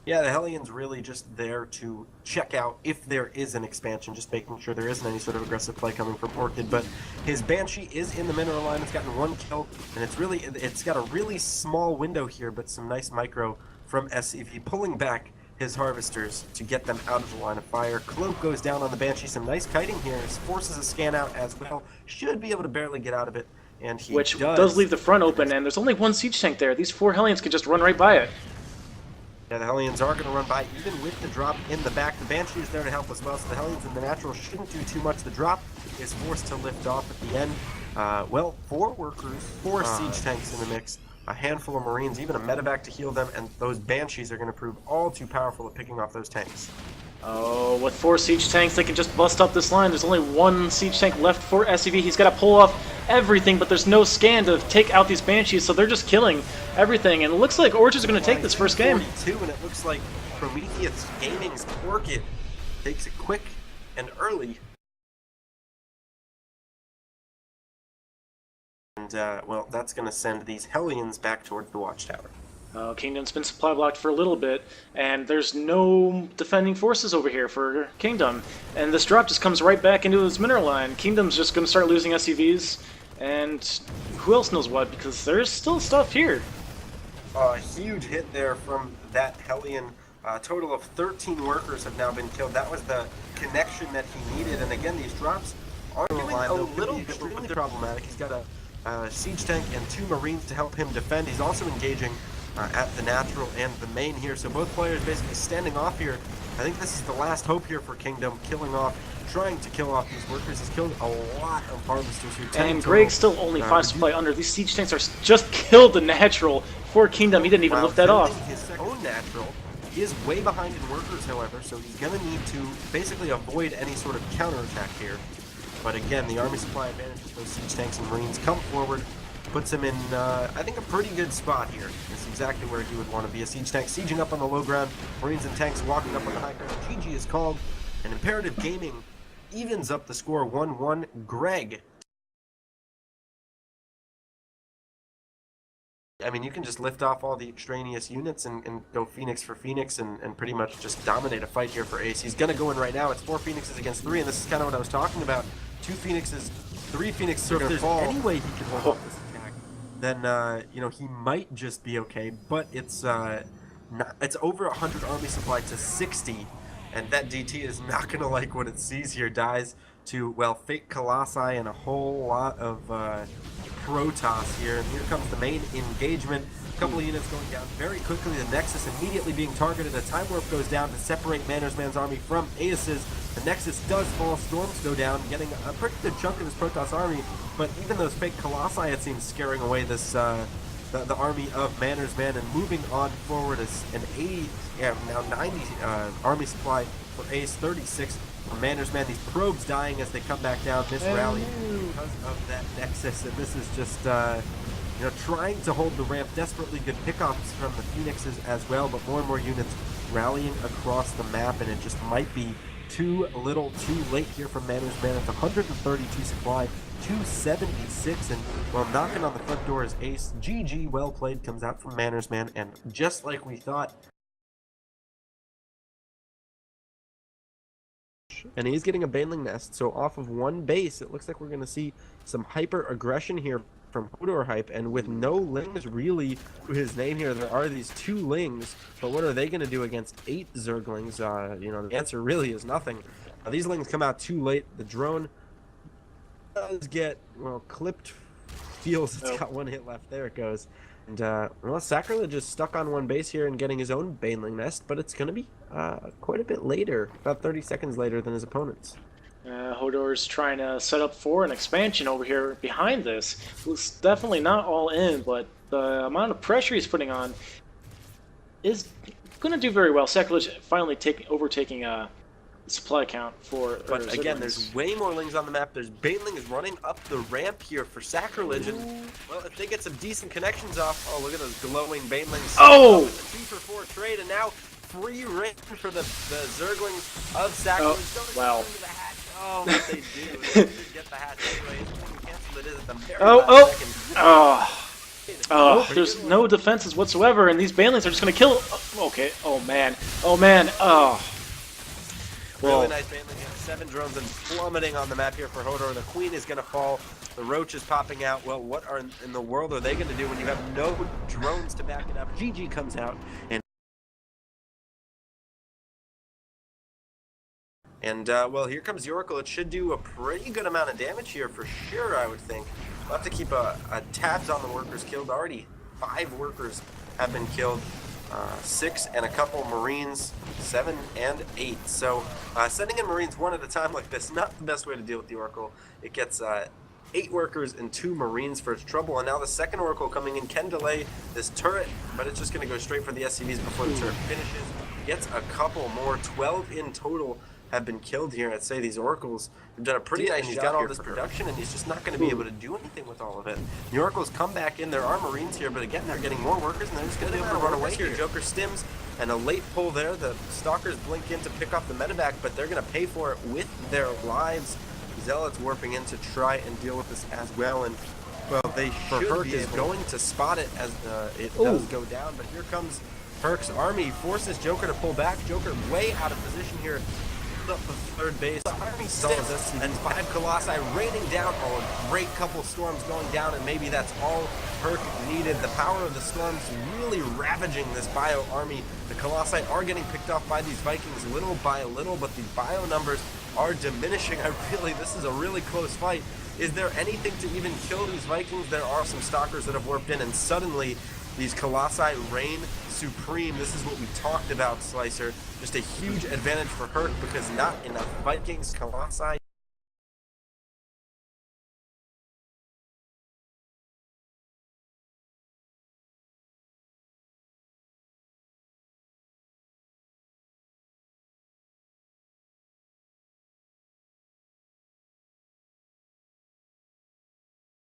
Yeah, the Hellions really just there to check out if there is an expansion, just making sure there isn't any sort of aggressive play coming from Orchid. But his Banshee is in the mineral line. It's gotten one kill, and it's got a really small window here, but some nice micro from SCV pulling back his harvesters to get them out of the line of fire. Cloak goes down on the Banshee. Some nice kiting here. Forces a scan out as well. Should be able to barely get out of it, and he Which does leave the front open, and there's only one siege tank there. These 4 Hellions could just run right by it. Yeah, the Hellions are going to run by, even with the drop in the back. The Banshee is there to help as well, so the Hellions in the natural shouldn't do too much. The drop is forced to lift off at the end. Well, 4 workers, 4 siege tanks in the mix, a handful of Marines, even a medevac to heal them, and those Banshees are going to prove all too powerful at picking off those tanks. Oh, with 4 siege tanks, they can just bust up this line. There's only 1 siege tank left for SCV. He's got to pull off everything, but there's no scan to take out these Banshees, so they're just killing everything. And it looks like Orchard's going to take this first game. 42, and it looks like Prometheus Gaming's Orchid takes it quick and early. And, well, that's going to send these Hellions back towards the Watchtower. Kingdom's been supply blocked for a little bit, and there's no defending forces over here for Kingdom. And this drop just comes right back into his mineral line. Kingdom's just going to start losing SCVs, and who else knows what, because there's still stuff here. A huge hit there from that Hellion. A total of 13 workers have now been killed. That was the connection that he needed. And again, these drops are doing a little bit problematic. He's got a siege tank and 2 Marines to help him defend. He's also engaging at the natural and the main here, so both players basically standing off here. I think this is the last hope here for Kingdom, trying to kill off these workers. He's killed a lot of harvesters here. And Greg's still only 5 supply under. These siege tanks are just killed the natural for Kingdom. He didn't even lift that off. His own natural. He is way behind in workers, however, so he's going to need to basically avoid any sort of counterattack here. But again, the army supply advantage with those siege tanks and Marines come forward. Puts him in, I think, a pretty good spot here. It's exactly where he would want to be. A siege tank sieging up on the low ground, Marines and tanks walking up on the high ground. GG is called, and Imperative Gaming evens up the score 1-1. Greg. I mean, you can just lift off all the extraneous units and go Phoenix for Phoenix and pretty much just dominate a fight here for Ace. He's going to go in right now. It's 4 Phoenixes against 3, and this is kind of what I was talking about. 2 Phoenixes, 3 Phoenixes are going to fall. Any way he can hold off this attack, then, you know, he might just be okay, but it's over 100 army supply to 60, and that DT is not going to like what it sees here. Dies to, well, fake Colossi and a whole lot of Protoss here, and here comes the main engagement. A couple of units going down very quickly. The Nexus immediately being targeted. A Time Warp goes down to separate Mannersman's army from Aes's. The Nexus does fall. Storms go down, getting a pretty good chunk of this Protoss army, but even those fake Colossi, it seems, scaring away this the army of Mannersman, and moving on forward is an 80, now 90 army supply for Ace, 36 for Mannersman. These probes dying as they come back down, miss rally because of that Nexus, and this is just you know, trying to hold the ramp. Desperately good pickoffs from the Phoenixes as well, but more and more units rallying across the map, and it just might be too little too late here from Mannersman. It's 132 supply, 276, and well, knocking on the front door is Ace. GG, well played, comes out from Mannersman, and just like we thought, and he's getting a Baneling Nest, so off of one base, it looks like we're going to see some hyper aggression here from Hodor Hype, and with no Lings really to his name here. There are these 2 Lings, but what are they going to do against 8 Zerglings? You know, the answer really is nothing. These Lings come out too late. The drone does get, well, clipped. Feels it's got 1 hit left. There it goes. And, well, Sacrilege is stuck on 1 base here and getting his own Baneling Nest, but it's going to be quite a bit later, about 30 seconds later than his opponents. Hodor's trying to set up for an expansion over here behind this. It's definitely not all in, but the amount of pressure he's putting on is going to do very well. Sacrilege finally overtaking supply count for. But again, there's way more Lings on the map. There's Baneling is running up the ramp here for Sacrilege, and well, if they get some decent connections off, oh look at those glowing Banelings. Oh! 2-for-4 trade, and now free reign for the Zerglings of Sacrilege. Wow. Oh, what they do. They did get the hatch anyway. Cancel it is at the very Oh, second. There's no defenses whatsoever, and these Banelings are just gonna kill. Oh, okay. Oh man. Really nice Baneling. 7 drones and plummeting on the map here for Hodor. The Queen is gonna fall. The Roach is popping out. Well, what in the world are they gonna do when you have no drones to back it up? GG comes out and well, here comes the Oracle. It should do a pretty good amount of damage here for sure, I would think. We'll have to keep a tabs on the workers killed. Already 5 workers have been killed. 6 and a couple Marines, 7 and 8. So sending in Marines one at a time like this, not the best way to deal with the Oracle. It gets 8 workers and 2 Marines for its trouble, and now the second Oracle coming in can delay this turret, but it's just going to go straight for the SCVs before the turret finishes. Gets a couple more, 12 in total have been killed here. I'd say these Oracles have done a pretty nice job. He's got all this production, and he's just not going to be able to do anything with all of it. The Oracles come back in. There are Marines here, but again, they're getting more workers, and they're just going to be able to run away here. Joker stims, and a late pull there. The Stalkers blink in to pick off the medevac, but they're going to pay for it with their lives. Zealots warping in to try and deal with this as well, and well, they should be going to spot it as it does go down, but here comes Herc's army, forces Joker to pull back. Joker way out of position here. Up the third base, the army sits, and 5 Colossi raining down. Oh, a great couple storms going down, and maybe that's all Herc needed. The power of the storms really ravaging this bio army. The Colossi are getting picked off by these Vikings little by little, but the bio numbers are diminishing. This is a really close fight. Is there anything to even kill these Vikings? There are some Stalkers that have warped in, and suddenly these Colossi reign supreme. This is what we talked about, Slicer. Just a huge advantage for Herc because not enough Vikings. Colossi